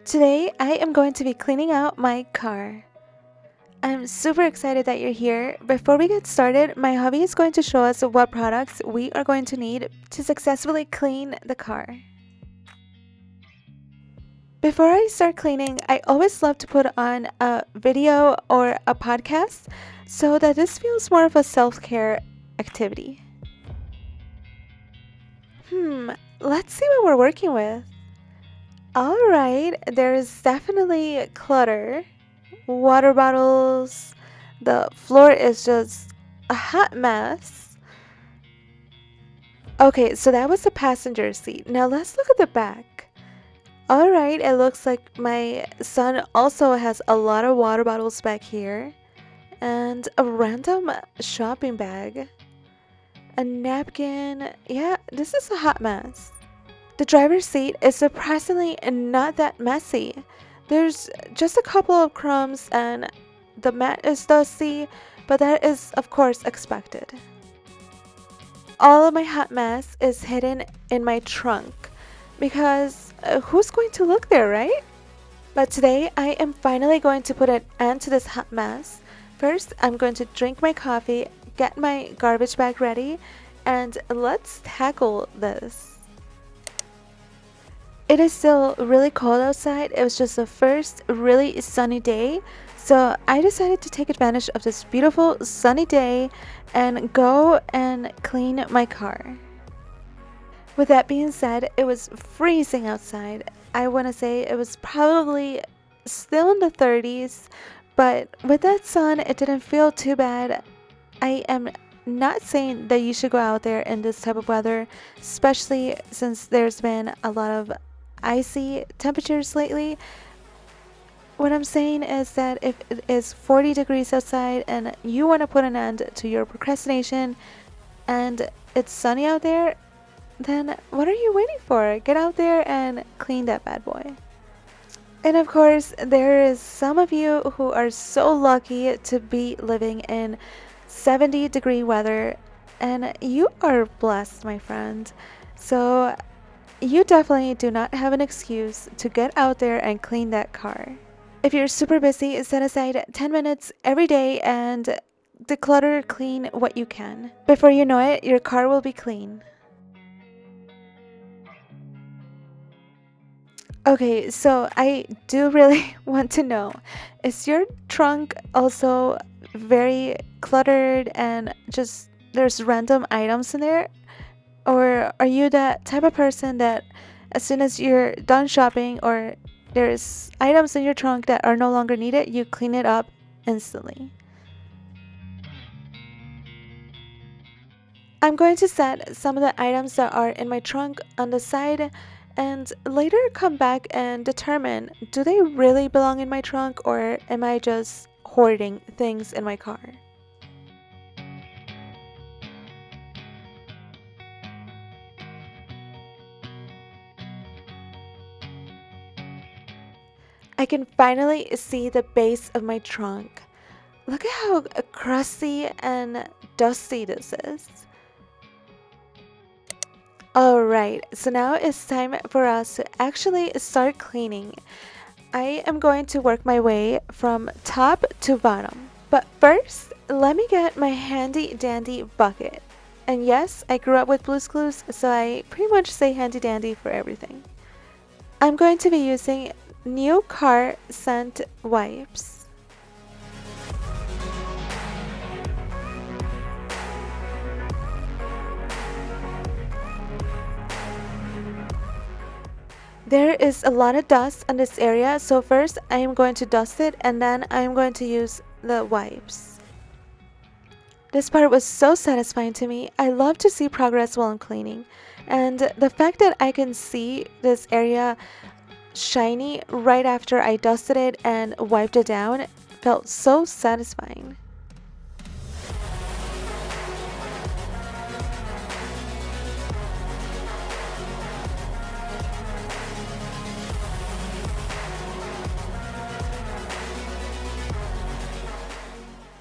Today, I am going to be cleaning out my car. I'm super excited that you're here. Before we get started, my hubby is going to show us what products we are going to need to successfully clean the car. Before I start cleaning, I always love to put on a video or a podcast so that this feels more of a self-care activity. Let's see what we're working with. Alright, there's definitely clutter. Water bottles. The floor is just a hot mess. Okay, so that was the passenger seat. Now let's look at the back. Alright, it looks like my son also has a lot of water bottles back here. And a random shopping bag. A napkin. Yeah, this is a hot mess. The driver's seat is surprisingly not that messy. There's just a couple of crumbs and the mat is dusty, but that is of course expected. All of my hot mess is hidden in my trunk because who's going to look there, right? But today I am finally going to put an end to this hot mess. First, I'm going to drink my coffee, get my garbage bag ready, and let's tackle this. It is still really cold outside. It was just the first really sunny day. So I decided to take advantage of this beautiful sunny day and go and clean my car. With that being said, it was freezing outside. I want to say it was probably still in the 30s, but with that sun, it didn't feel too bad. I am not saying that you should go out there in this type of weather, especially since there's been a lot of icy temperatures lately. What I'm saying is that if it is 40 degrees outside and you want to put an end to your procrastination and it's sunny out there, then what are you waiting for? Get out there and clean that bad boy. And of course, there is some of you who are so lucky to be living in 70-degree weather, and you are blessed, my friend. So you definitely do not have an excuse to get out there and clean that car. If you're super busy, set aside 10 minutes every day and declutter, clean what you can. Before you know it, your car will be clean. Okay, so I do really want to know, is your trunk also very cluttered and just there's random items in there? Or are you that type of person that as soon as you're done shopping or there's items in your trunk that are no longer needed, you clean it up instantly? I'm going to set some of the items that are in my trunk on the side and later come back and determine, do they really belong in my trunk or am I just hoarding things in my car? I can finally see the base of my trunk. Look at how crusty and dusty this is. Alright, so now it's time for us to actually start cleaning. I am going to work my way from top to bottom. But first, let me get my handy dandy bucket. And yes, I grew up with Blue's Clues, so I pretty much say handy dandy for everything. I'm going to be using new car scent wipes. There is a lot of dust on this area, so first I am going to dust it and then I am going to use the wipes. This part was so satisfying to me. I love to see progress while I'm cleaning, and the fact that I can see this area shiny right after I dusted it and wiped it down felt so satisfying.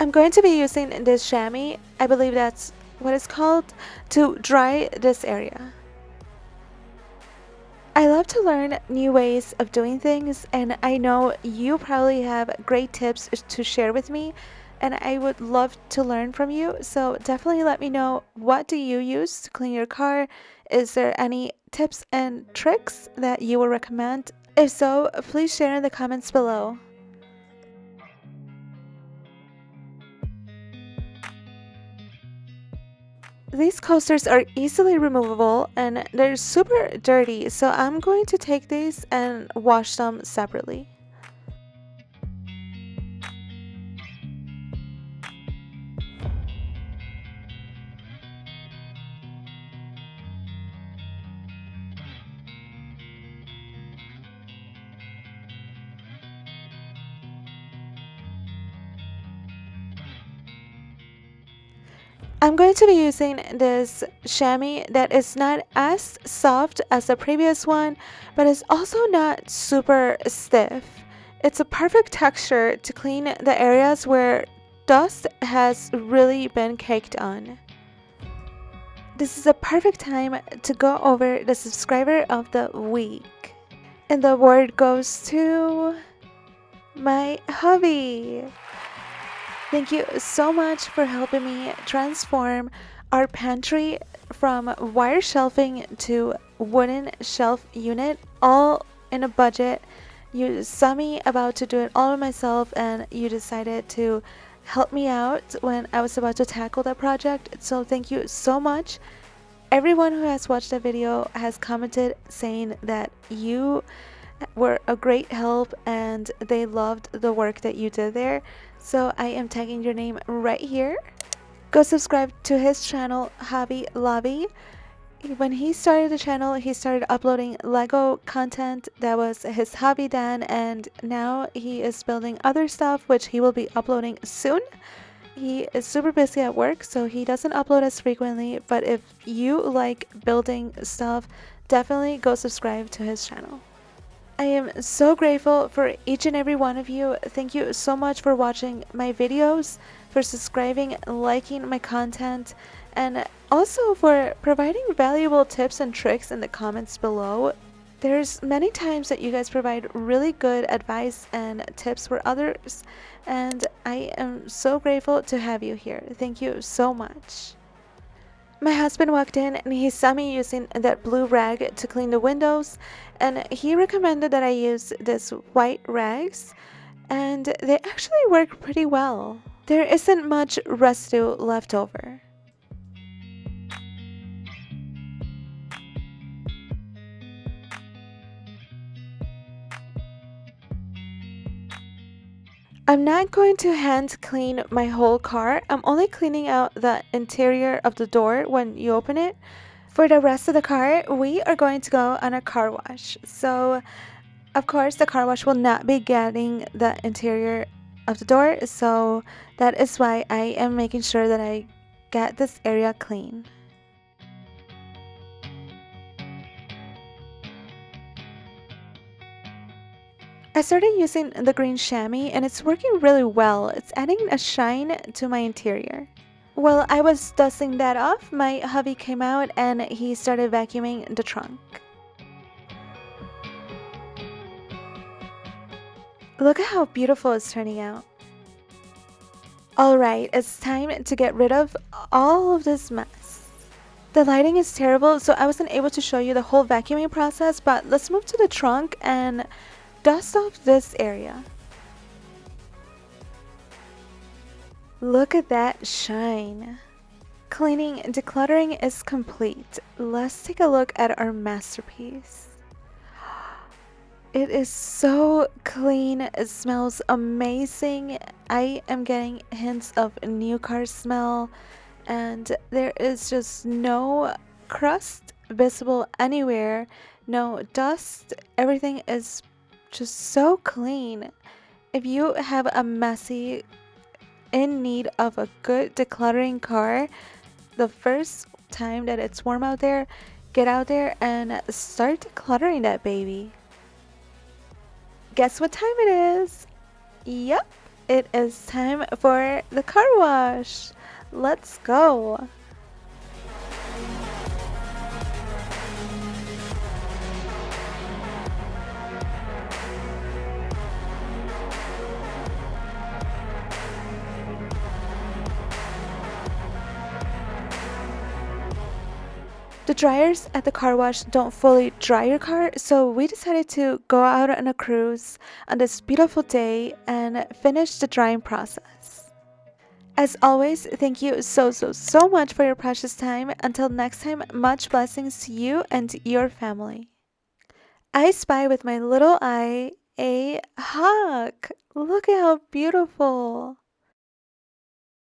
I'm going to be using this chamois, I believe that's what it's called, to dry this area. I love to learn new ways of doing things, and I know you probably have great tips to share with me, and I would love to learn from you. So definitely let me know, what do you use to clean your car? Is there any tips and tricks that you would recommend? If so, please share in the comments below. These coasters are easily removable and they're super dirty, so I'm going to take these and wash them separately. I'm going to be using this chamois that is not as soft as the previous one, but is also not super stiff. It's a perfect texture to clean the areas where dust has really been caked on. This is a perfect time to go over the subscriber of the week. And the award goes to my hubby. Thank you so much for helping me transform our pantry from wire shelving to wooden shelf unit, all in a budget. You saw me about to do it all by myself, and you decided to help me out when I was about to tackle that project. So thank you so much. Everyone who has watched the video has commented saying that you were a great help and they loved the work that you did there. So I am tagging your name right here. Go subscribe to his channel, Hobby Lobby. When he started the channel, he started uploading Lego content. That was his hobby then, and now he is building other stuff which he will be uploading soon. He is super busy at work, so he doesn't upload as frequently, but if you like building stuff, definitely go subscribe to his channel. I am so grateful for each and every one of you. Thank you so much for watching my videos, for subscribing, liking my content, and also for providing valuable tips and tricks in the comments below. There's many times that you guys provide really good advice and tips for others, and I am so grateful to have you here. Thank you so much. My husband walked in and he saw me using that blue rag to clean the windows, and he recommended that I use this white rags, and they actually work pretty well. There isn't much residue left over. I'm not going to hand clean my whole car. I'm only cleaning out the interior of the door when you open it. For the rest of the car, we are going to go on a car wash. So, of course, the car wash will not be getting the interior of the door. So, that is why I am making sure that I get this area clean. I started using the green chamois and it's working really well. It's adding a shine to my interior. While I was dusting that off, my hubby came out and he started vacuuming the trunk. Look at how beautiful it's turning out. Alright, it's time to get rid of all of this mess. The lighting is terrible, so I wasn't able to show you the whole vacuuming process, but let's move to the trunk and dust off this area. Look at that shine. Cleaning and decluttering is complete. Let's take a look at our masterpiece. It is so clean. It smells amazing. I am getting hints of a new car smell, and there is just no crust visible anywhere, no dust. Everything is just so clean. If you have a messy, in need of a good decluttering car, the first time that it's warm out there, get out there and start decluttering that baby. Guess what time it is? Yep, it is time for the car wash. Let's go. The dryers at the car wash don't fully dry your car, so we decided to go out on a cruise on this beautiful day and finish the drying process. As always, thank you so much for your precious time. Until next time, much blessings to you and your family. I spy with my little eye a hawk. Look at how beautiful.